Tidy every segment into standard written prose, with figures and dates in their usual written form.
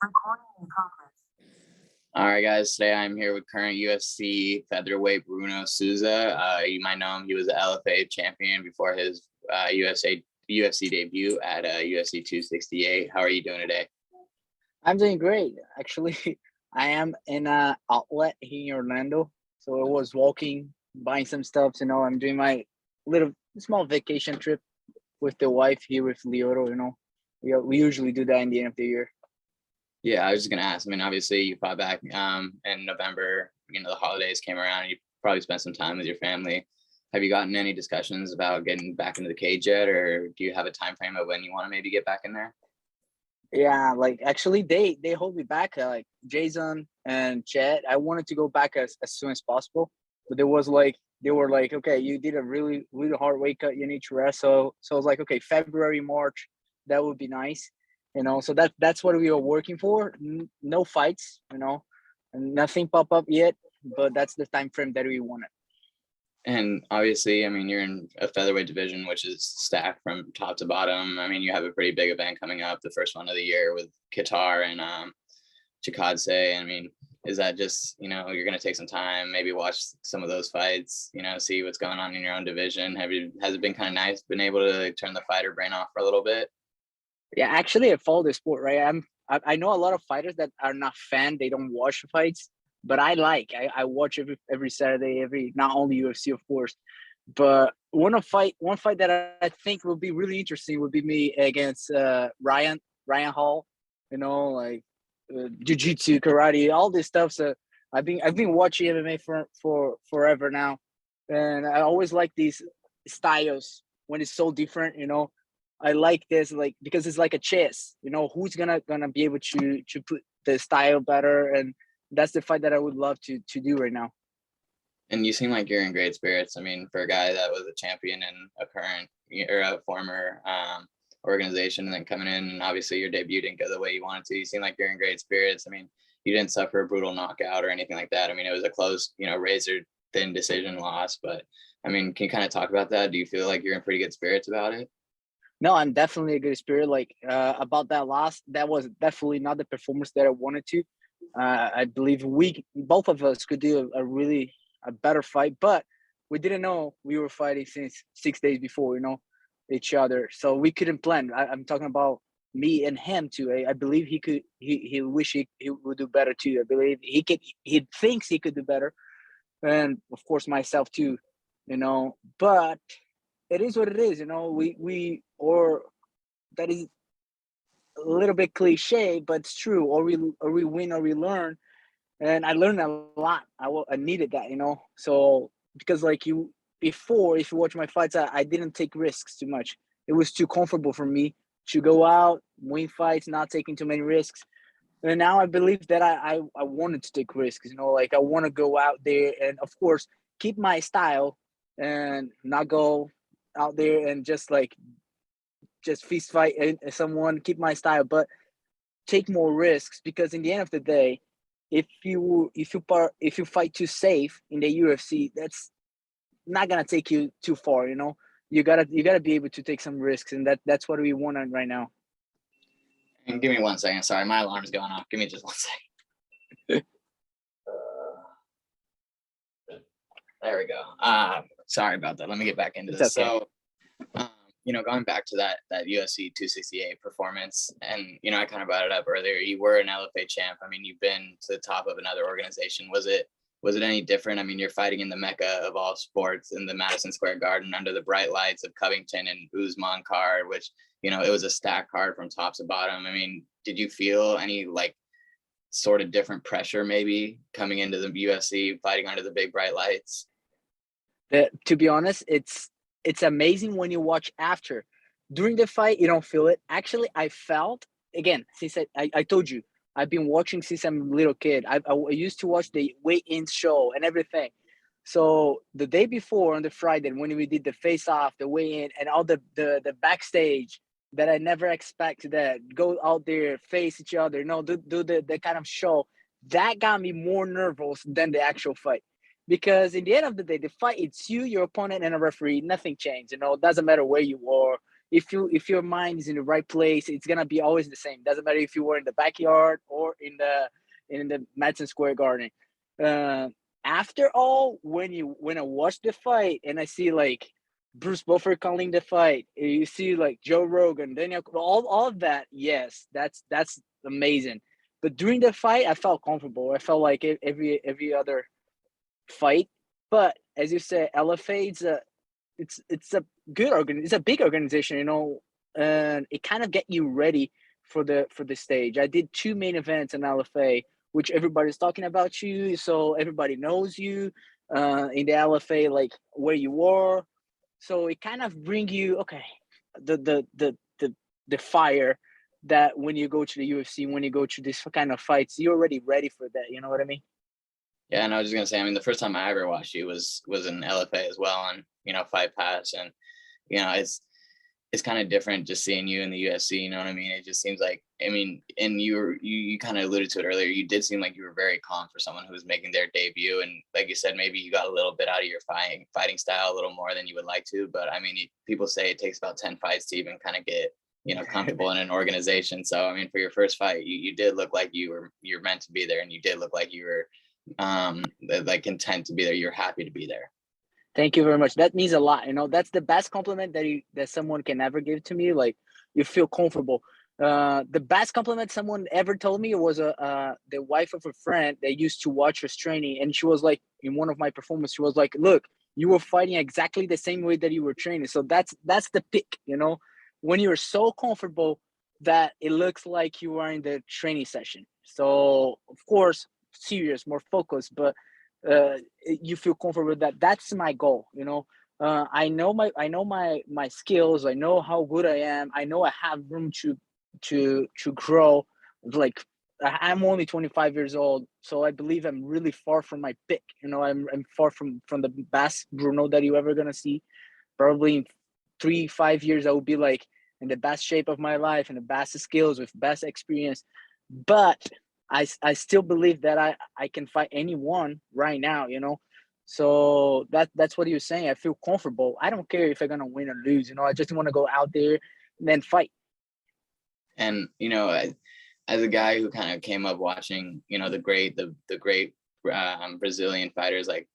Recording in progress. All right, guys. Today I'm here with current UFC featherweight Bruno Souza. You might know him. He was the LFA champion before his UFC debut at UFC 268. How are you doing today? I'm doing great. Actually, I am in a outlet here in Orlando. So I was walking, buying some stuff. I'm doing my little small vacation trip with the wife here with Leoto. We usually do that in the end of the year. Yeah, I was just gonna ask. I mean, obviously you fought back in November. The holidays came around. And you probably spent some time with your family. Have you gotten any discussions about getting back into the cage yet, or do you have a time frame of when you want to maybe get back in there? Yeah, actually they hold me back. Like Jason and Chad, I wanted to go back as soon as possible, but they were like, okay, you did a really really hard weight cut, you need to rest. So I was like, okay, February, March, that would be nice. So that's what we are working for. No fights, and nothing pop up yet, but that's the time frame that we wanted. And obviously, I mean, you're in a featherweight division, which is stacked from top to bottom. I mean, you have a pretty big event coming up, the first one of the year with Qatar and Chikadze. I mean, is that just, you're going to take some time, maybe watch some of those fights, see what's going on in your own division? Has it been kind of nice, been able to turn the fighter brain off for a little bit? Yeah, actually, I follow the sport, right? I know a lot of fighters that are not fan. They don't watch fights, but I watch every Saturday, not only UFC, of course. But one fight that I think will be really interesting would be me against Ryan Hall. Jiu-jitsu, karate, all this stuff. So I've been watching MMA for forever now, and I always like these styles when it's so different. I like this because it's like a chess. Who's gonna be able to put the style better, and that's the fight that I would love to do right now. And you seem like you're in great spirits. I mean, for a guy that was a champion in a current or a former organization, and then coming in, and obviously your debut didn't go the way you wanted to. You seem like you're in great spirits. I mean, you didn't suffer a brutal knockout or anything like that. I mean, it was a close, razor thin decision loss. But I mean, can you kind of talk about that? Do you feel like you're in pretty good spirits about it? No, I'm definitely a good spirit. About that loss, that was definitely not the performance that I wanted to. I believe both of us could do a better fight, but we didn't know we were fighting since 6 days before, each other. So we couldn't plan. I'm talking about me and him too. I believe he wish he would do better too. I believe he thinks he could do better. And of course myself too, but it is what it is, or that is a little bit cliche, but it's true. Or we win or we learn. And I learned a lot. I needed that, So because before, if you watch my fights, I didn't take risks too much. It was too comfortable for me to go out, win fights, not taking too many risks. And now I believe that I wanted to take risks. I want to go out there and, of course, keep my style and not go out there and just feast fight someone, keep my style, but take more risks, because in the end of the day, if you fight too safe in the UFC, that's not gonna take you too far. You gotta be able to take some risks, and that's what we want right now. And give me 1 second. Sorry, my alarm's going off. Give me just 1 second. There we go. Sorry about that. Let me get back into this. Okay. So, going back to that UFC 268 performance, and I kind of brought it up earlier. You were an LFA champ. I mean, you've been to the top of another organization. Was it any different? I mean, you're fighting in the mecca of all sports in the Madison Square Garden under the bright lights of Covington and Usman card, which it was a stacked card from top to bottom. I mean, did you feel any sort of different pressure maybe coming into the UFC, fighting under the big bright lights? To be honest, it's amazing when you watch after. During the fight, you don't feel it. Actually, I felt, again, since I told you, I've been watching since I'm a little kid. I used to watch the weigh-in show and everything. So the day before, on the Friday, when we did the face-off, the weigh-in, and all the backstage that I never expected, that go out there, face each other, do the kind of show, that got me more nervous than the actual fight. Because in the end of the day, the fight, it's you, your opponent, and a referee. Nothing changed. It doesn't matter where you are. if your mind is in the right place, it's gonna be always the same. Doesn't matter if you were in the backyard or in the Madison Square Garden. Uh, After all, when I watch the fight and I see like Bruce Buffer calling the fight, you see like Joe Rogan, Daniel, all of that. Yes, that's amazing. But during the fight, I felt comfortable. I felt like every other fight. But as you said, LFA, it's a it's a big organization, you know, and it kind of get you ready for the stage. I did 2 main events in LFA, which everybody's talking about you, so everybody knows you in the LFA, like where you were. So it kind of bring you okay, the fire that when you go to the UFC, when you go to this kind of fights, you're already ready for that. You know what I mean? Yeah, and I was just gonna say, I mean, the first time I ever watched you was in LFA as well on, Fight Pass, and it's kind of different just seeing you in the UFC. You know what I mean? It just seems like, I mean, and you kind of alluded to it earlier. You did seem like you were very calm for someone who was making their debut, and like you said, maybe you got a little bit out of your fighting style a little more than you would like to. But I mean, people say it takes about 10 fights to even kind of get comfortable in an organization. So I mean, for your first fight, you did look like you're meant to be there, and you did look like you were like content to be there. You're happy to be there. Thank you very much. That means a lot. You know, that's the best compliment that someone can ever give to me. Like, you feel comfortable. The best compliment someone ever told me was the wife of a friend that used to watch us training, and she was like, in one of my performances, she was like, "Look, you were fighting exactly the same way that you were training." So that's the pick. You know, when you're so comfortable that it looks like you are in the training session. So of course, serious, more focused, but you feel comfortable with that. That's my goal. You know, I know my skills. I know how good I am. I know I have room to grow. Like, I'm only 25 years old, so I believe I'm really far from my pick. You know, I'm far from the best Bruno that you ever gonna see. Probably in 3-5 years, I will be like in the best shape of my life and the best skills with best experience. But I still believe that I can fight anyone right now, you know. So that's what you're saying. I feel comfortable. I don't care if I'm gonna win or lose, you know. I just want to go out there and then fight. And as a guy who kind of came up watching, the great Brazilian fighters like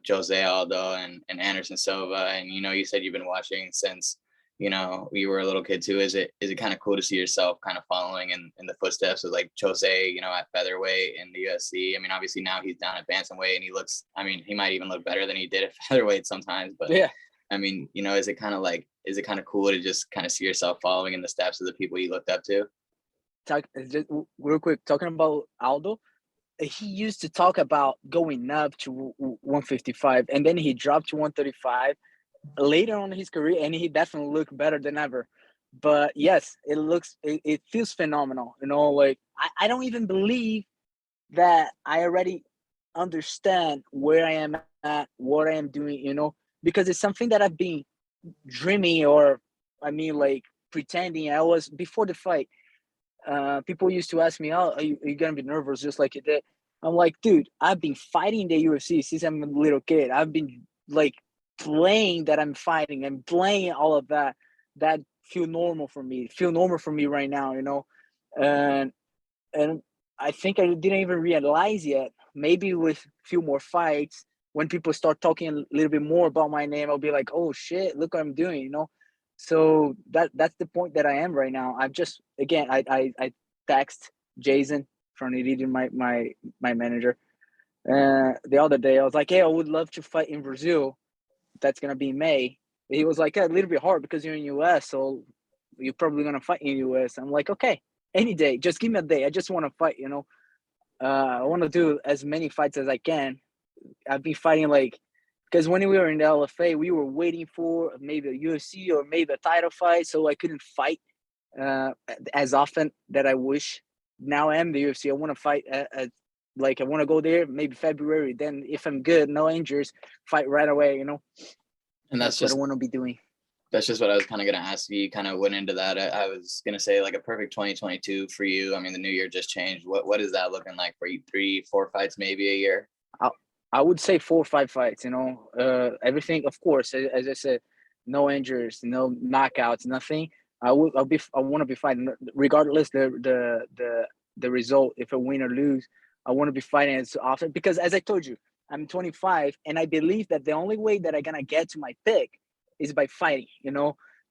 Jose Aldo and Anderson Silva, and you said you've been watching since you were a little kid too. Is it kind of cool to see yourself kind of following in the footsteps of like Jose, at featherweight in the UFC? I mean, obviously now he's down at bantamweight and he might even look better than he did at featherweight sometimes. But Yeah. I mean, is it kind of cool to just kind of see yourself following in the steps of the people you looked up to? Just real quick, talking about Aldo, he used to talk about going up to 155, and then he dropped to 135 later on in his career, and he definitely looked better than ever. But yes, it feels phenomenal. You know, like I don't even believe that I already understand where I am at, what I am doing, you know, because it's something that I've been dreaming, or I mean, like pretending I was before the fight. People used to ask me, "Oh, are you gonna be nervous just like you did?" I'm like, dude, I've been fighting the UFC since I'm a little kid. I've been like playing that I'm fighting and playing all of that. That feel normal for me. Feel normal for me right now, you know. And and I think I didn't even realize yet. Maybe with few more fights, when people start talking a little bit more about my name, I'll be like, "Oh shit, look what I'm doing," you know. So that's the point that I am right now. I've just again I text Jason from Iridium, my manager. The other day I was like, "Hey, I would love to fight in Brazil. That's gonna be in May." He was like, "Yeah, a little bit hard because you're in US, so you're probably gonna fight in US." I'm like, "Okay, any day, just give me a day. I just want to fight, you know. I want to do as many fights as I can. I've been fighting like because when we were in the LFA, we were waiting for maybe a UFC or maybe a title fight, so I couldn't fight uh, as often that I wish. Now I'm the UFC. I want to fight like I want to go there maybe February. Then if I'm good, no injuries, fight right away. You know, And that's what I want to be doing. that's just what I was kind of going to ask you. You kind of went into that. I was going to say like a perfect 2022 for you. I mean, the new year just changed. What is that looking like for you? 3-4 fights, maybe a year? I would say 4 or 5 fights. You know, everything. Of course, as I said, no injuries, no knockouts, nothing, I want to be fighting regardless the result, if I win or lose. I want to be fighting as often because, as I told you, I'm 25, and I believe that the only way that I'm gonna get to my pick is by fighting.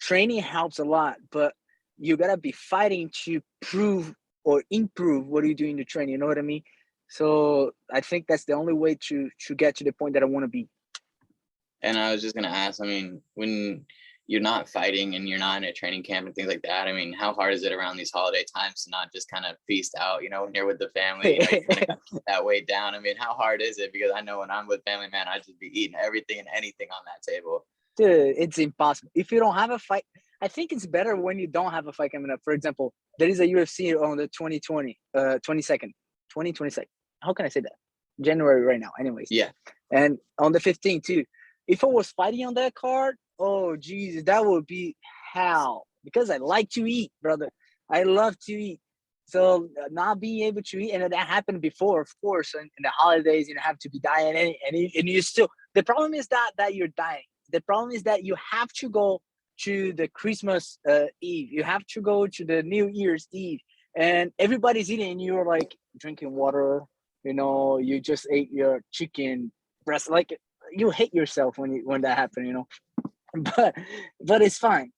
Training helps a lot, but you gotta be fighting to prove or improve what you do in the training. You know what I mean? So I think that's the only way to get to the point that I want to be. And I was just gonna ask, I mean, when you're not fighting and you're not in a training camp and things like that, I mean, how hard is it around these holiday times to not just kind of feast out, when you're with the family, you kind of keep that weight down? I mean, how hard is it? Because I know when I'm with family, man, I just be eating everything and anything on that table. Dude, it's impossible. If you don't have a fight, I think it's better when you don't have a fight coming up. For example, there is a UFC on the 22nd. How can I say that? January right now, anyways. Yeah. And on the 15th too. If I was fighting on that card, oh Jesus, that would be hell. Because I like to eat, brother. I love to eat. So not being able to eat, and that happened before, of course, in the holidays, you have to be dying, and you still. The problem is that you're dying. The problem is that you have to go to the Christmas Eve. You have to go to the New Year's Eve, and everybody's eating, and you're like drinking water. You just ate your chicken breast. Like you hate yourself when that happened. But it's fine.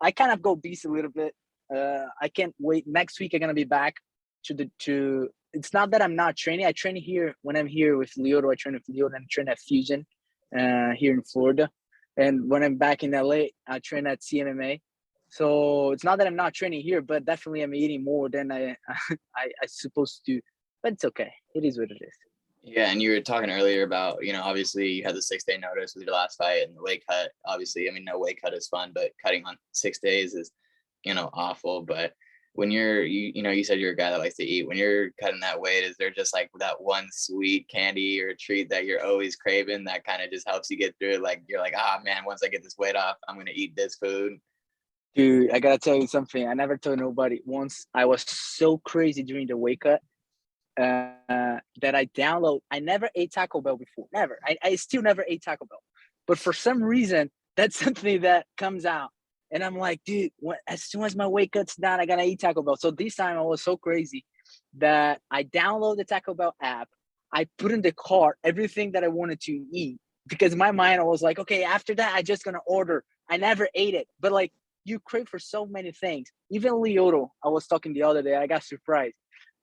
I kind of go beast a little bit. I can't wait. Next week I'm gonna be back to. It's not that I'm not training. I train here when I'm here with Lyoto. I train with Lyoto and train at Fusion here in Florida. And when I'm back in LA, I train at CMMA. So it's not that I'm not training here, but definitely I'm eating more than I supposed to. But it's okay. It is what it is. Yeah, and you were talking earlier about, obviously you had the 6-day notice with your last fight and the weight cut. Obviously, I mean, no weight cut is fun, but cutting on 6 days is, awful. But when you said you're a guy that likes to eat. When you're cutting that weight, is there just like that one sweet candy or treat that you're always craving that kind of just helps you get through it? Like you're like, man, once I get this weight off, I'm gonna eat this food. Dude, I gotta tell you something. I never told nobody. Once I was so crazy during the weight cut that I never ate Taco Bell before. Never. I still never ate Taco Bell. But for some reason, that's something that comes out. And I'm like, dude, as soon as my weight cuts down, I gotta eat Taco Bell. So this time I was so crazy that I downloaded the Taco Bell app. I put in the cart everything that I wanted to eat because in my mind I was like, okay, after that I just gonna order. I never ate it, but like you crave for so many things. Even Lyoto, I was talking the other day. I got surprised.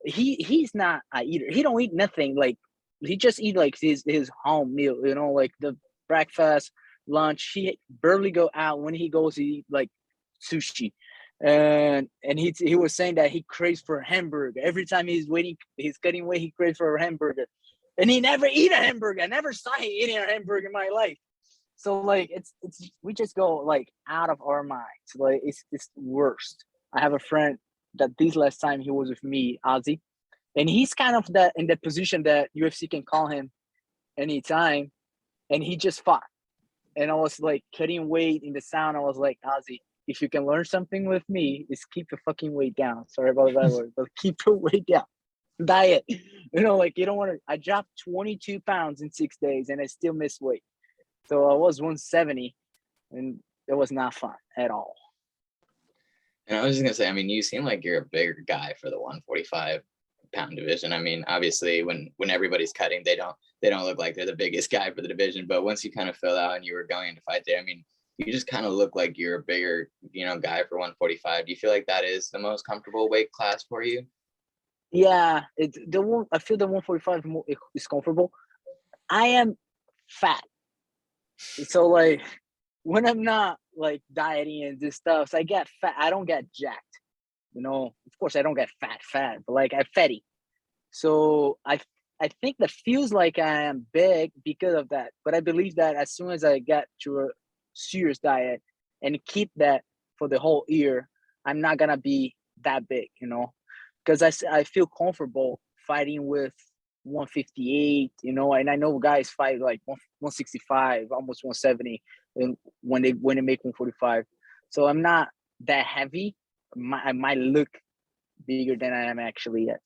He's not a eater. He don't eat nothing. Like he just eat like his home meal. Like the breakfast, lunch. He barely go out. When he goes, he eat like sushi. And he was saying that he craves for a hamburger every time he's cutting weight. He craves for a hamburger, and he never eat a hamburger. I never saw him eating a hamburger in my life. So like it's we just go like out of our minds. Like it's worst. I have a friend that this last time he was with me, Ozzy, and he's kind of that in the position that UFC can call him anytime, and he just fought. And I was like cutting weight in the sound. I was like, Ozzy, if you can learn something with me, is keep the fucking weight down. Sorry about that word, but keep the weight down. Diet. Like you don't want to. I dropped 22 pounds in 6 days, and I still missed weight. So I was 170, and it was not fun at all. And I was just gonna say, I mean, you seem like you're a bigger guy for the 145-pound division. I mean, obviously, when everybody's cutting, they don't look like they're the biggest guy for the division. But once you kind of fill out and you were going into fight there, I mean, you just kind of look like you're a bigger, guy for 145. Do you feel like that is the most comfortable weight class for you? Yeah, I feel the 145 is comfortable. I am fat, so like when I'm not like dieting and this stuff, so I get fat. I don't get jacked. Of course I don't get fat, but like I'm fatty. So I think that feels like I am big because of that. But I believe that as soon as I get to a serious diet and keep that for the whole year, I'm not gonna be that big, because I feel comfortable fighting with 158, and I know guys fight like 165, almost 170, and when they make 145. So I'm not that heavy. I might look bigger than I am actually. Yes.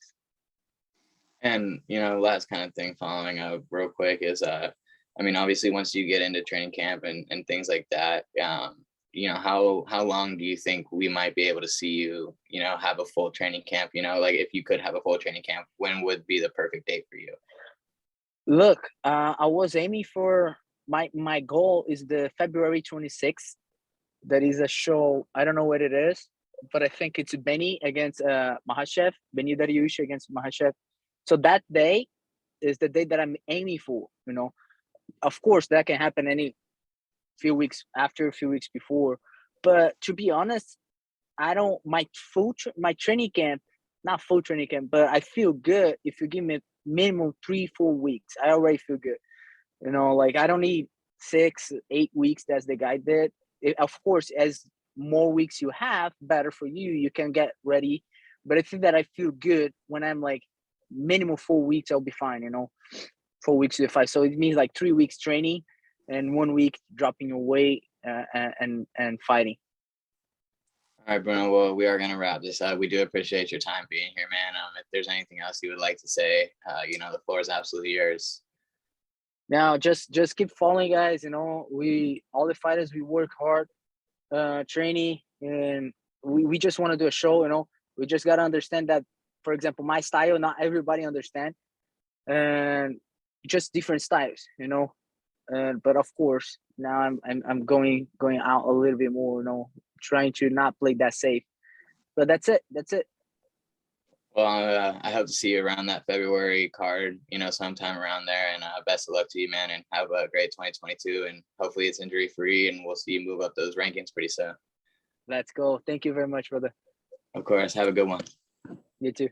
And last kind of thing following up real quick is I mean, obviously once you get into training camp and things like that, you know, how long do you think we might be able to see you, you know, have a full training camp? You know, like if you could have a full training camp, when would be the perfect date for you? Look, I was aiming for my goal is the February 26th. That is a show. I don't know what it is, but I think it's Benny against Mahashev, Benny Dariush against Mahashev. So that day is the day that I'm aiming for. You know, of course that can happen any few weeks after, a few weeks before. But to be honest, I don't my training camp, not full training camp, but I feel good if you give me minimum 3-4 weeks. I already feel good. You know, like I don't need 6-8 weeks. That's the guy did. Of course, as more weeks you have, better for you. You can get ready. But I think that I feel good when I'm like minimum 4 weeks. I'll be fine. You know, 4 weeks to fight. So it means like 3 weeks training and 1 week dropping your weight and fighting. All right, Bruno. Well, we are going to wrap this up. We do appreciate your time being here, man. If there's anything else you would like to say, you know, the floor is absolutely yours. Now, just keep following, guys. You know, all the fighters, we work hard, training, and we just want to do a show. You know, we just gotta understand that, for example, my style, not everybody understand, and just different styles. You know, but of course, now I'm going out a little bit more. You know, trying to not play that safe. But that's it. That's it. Well, I hope to see you around that February card, you know, sometime around there. And best of luck to you, man. And have a great 2022. And hopefully it's injury free. And we'll see you move up those rankings pretty soon. Let's go. Thank you very much, brother. Of course. Have a good one. You too.